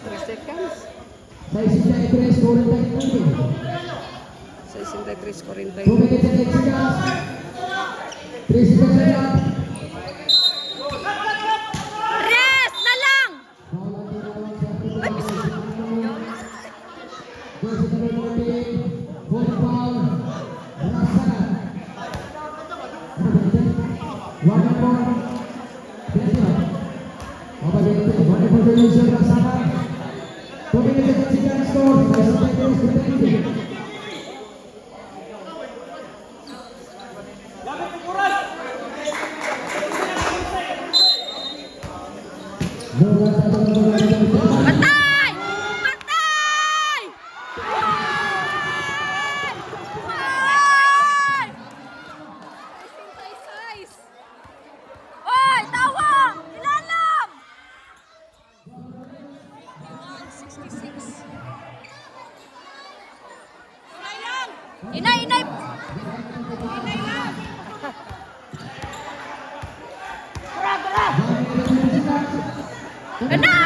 3 seconds. 63, 41. 63, 41. 2 minutes and 8 seconds. 3 seconds left. Rest na lang! Ay, Jersey number 14, ball foul, Rasa. Wonderful. Wonderful donation, Rasa. 2 minutes and 8 seconds score. 63, 20. Patay! Patay! Patay! Size! Oy, tawa! Ilalam! 66. Inay, inay! Inay lang! Ganda!